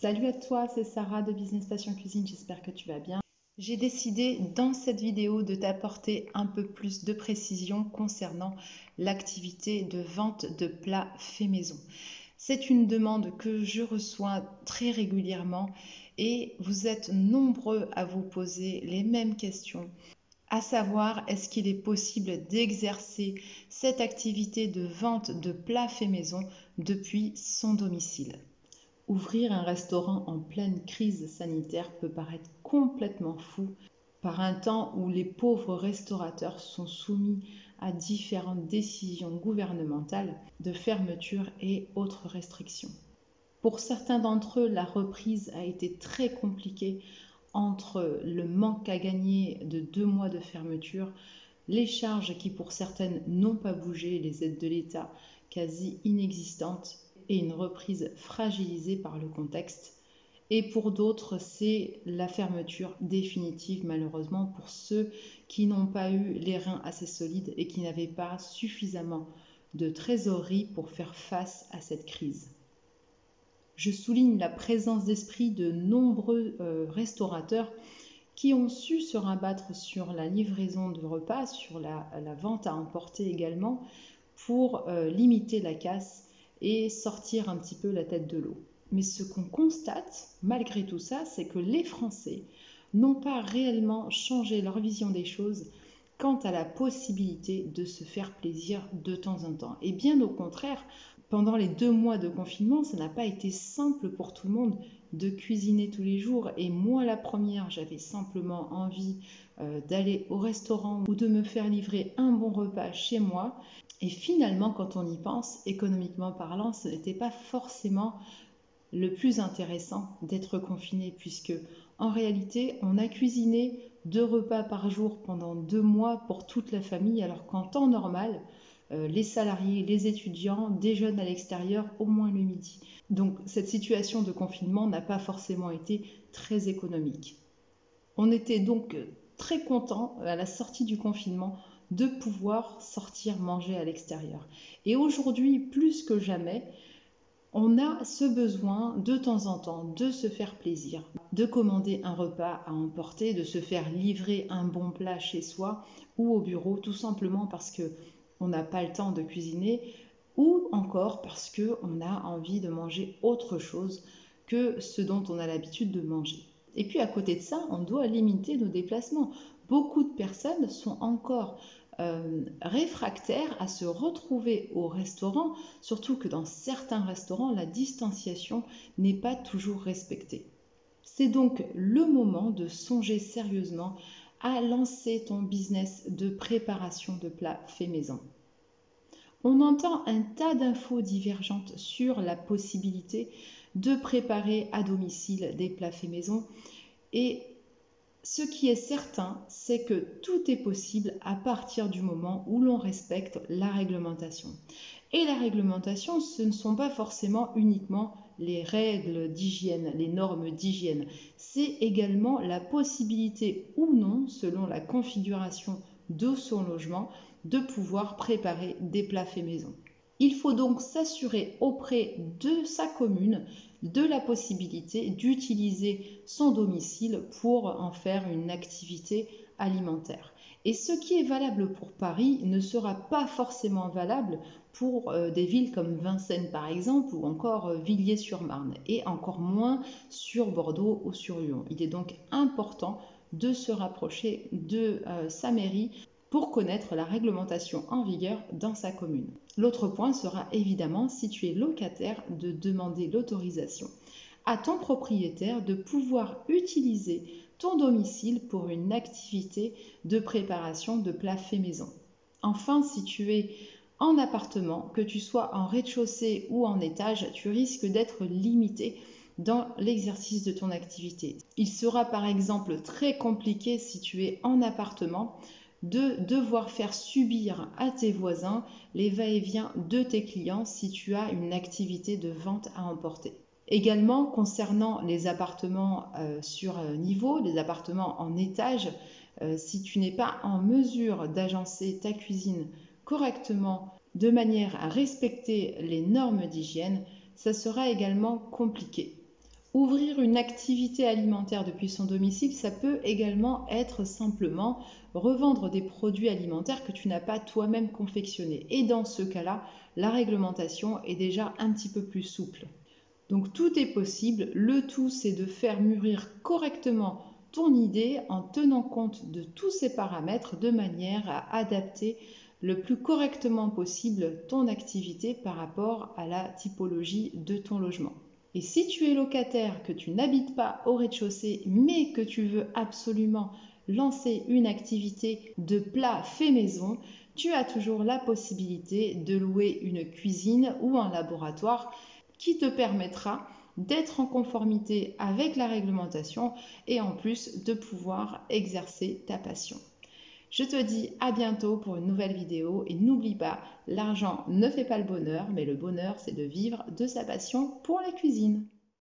Salut à toi, c'est Sarah de Business Passion Cuisine, j'espère que tu vas bien. J'ai décidé dans cette vidéo de t'apporter un peu plus de précision concernant l'activité de vente de plats faits maison. C'est une demande que je reçois très régulièrement et vous êtes nombreux à vous poser les mêmes questions, à savoir est-ce qu'il est possible d'exercer cette activité de vente de plats faits maison depuis son domicile. Ouvrir un restaurant en pleine crise sanitaire peut paraître complètement fou par un temps où les pauvres restaurateurs sont soumis à différentes décisions gouvernementales de fermeture et autres restrictions. Pour certains d'entre eux, la reprise a été très compliquée entre le manque à gagner de 2 mois de fermeture, les charges qui pour certaines n'ont pas bougé, les aides de l'État quasi inexistantes et une reprise fragilisée par le contexte. Et pour d'autres, c'est la fermeture définitive, malheureusement, pour ceux qui n'ont pas eu les reins assez solides et qui n'avaient pas suffisamment de trésorerie pour faire face à cette crise. Je souligne la présence d'esprit de nombreux restaurateurs qui ont su se rabattre sur la livraison de repas, sur la vente à emporter également, pour limiter la casse et sortir un petit peu la tête de l'eau. Mais ce qu'on constate, malgré tout ça, c'est que les Français n'ont pas réellement changé leur vision des choses quant à la possibilité de se faire plaisir de temps en temps. Et bien au contraire, pendant les 2 mois de confinement, ça n'a pas été simple pour tout le monde de cuisiner tous les jours. Et moi, la première, j'avais simplement envie d'aller au restaurant ou de me faire livrer un bon repas chez moi. Et finalement, quand on y pense, économiquement parlant, ce n'était pas forcément le plus intéressant d'être confiné, puisque en réalité, on a cuisiné 2 repas par jour pendant 2 mois pour toute la famille, alors qu'en temps normal, les salariés, les étudiants déjeunent à l'extérieur au moins le midi. Donc cette situation de confinement n'a pas forcément été très économique. On était donc très content à la sortie du confinement de pouvoir sortir manger à l'extérieur. Et aujourd'hui, plus que jamais, on a ce besoin de temps en temps de se faire plaisir, de commander un repas à emporter, de se faire livrer un bon plat chez soi ou au bureau, tout simplement parce qu'on n'a pas le temps de cuisiner ou encore parce qu'on a envie de manger autre chose que ce dont on a l'habitude de manger. Et puis à côté de ça, on doit limiter nos déplacements. Beaucoup de personnes sont encore réfractaires à se retrouver au restaurant, surtout que dans certains restaurants, la distanciation n'est pas toujours respectée. C'est donc le moment de songer sérieusement à lancer ton business de préparation de plats faits maison. On entend un tas d'infos divergentes sur la possibilité de préparer à domicile des plats faits maison et ce qui est certain, c'est que tout est possible à partir du moment où l'on respecte la réglementation. Et la réglementation, ce ne sont pas forcément uniquement les règles d'hygiène, les normes d'hygiène. C'est également la possibilité ou non, selon la configuration de son logement, de pouvoir préparer des plats faits maison. Il faut donc s'assurer auprès de sa commune de la possibilité d'utiliser son domicile pour en faire une activité alimentaire. Et ce qui est valable pour Paris ne sera pas forcément valable pour des villes comme Vincennes par exemple ou encore Villiers-sur-Marne et encore moins sur Bordeaux ou sur Lyon. Il est donc important de se rapprocher de sa mairie pour connaître la réglementation en vigueur dans sa commune. L'autre point sera évidemment, si tu es locataire, de demander l'autorisation à ton propriétaire de pouvoir utiliser ton domicile pour une activité de préparation de plats faits maison. Enfin, si tu es en appartement, que tu sois en rez-de-chaussée ou en étage, tu risques d'être limité dans l'exercice de ton activité. Il sera par exemple très compliqué si tu es en appartement de devoir faire subir à tes voisins les va-et-vient de tes clients si tu as une activité de vente à emporter. Également, concernant les appartements sur niveau, les appartements en étage, si tu n'es pas en mesure d'agencer ta cuisine correctement de manière à respecter les normes d'hygiène, ça sera également compliqué. Ouvrir une activité alimentaire depuis son domicile, ça peut également être simplement revendre des produits alimentaires que tu n'as pas toi-même confectionnés. Et dans ce cas-là, la réglementation est déjà un petit peu plus souple. Donc tout est possible, le tout c'est de faire mûrir correctement ton idée en tenant compte de tous ces paramètres de manière à adapter le plus correctement possible ton activité par rapport à la typologie de ton logement. Et si tu es locataire, que tu n'habites pas au rez-de-chaussée, mais que tu veux absolument lancer une activité de plat fait maison, tu as toujours la possibilité de louer une cuisine ou un laboratoire qui te permettra d'être en conformité avec la réglementation et en plus de pouvoir exercer ta passion. Je te dis à bientôt pour une nouvelle vidéo et n'oublie pas, l'argent ne fait pas le bonheur, mais le bonheur c'est de vivre de sa passion pour la cuisine.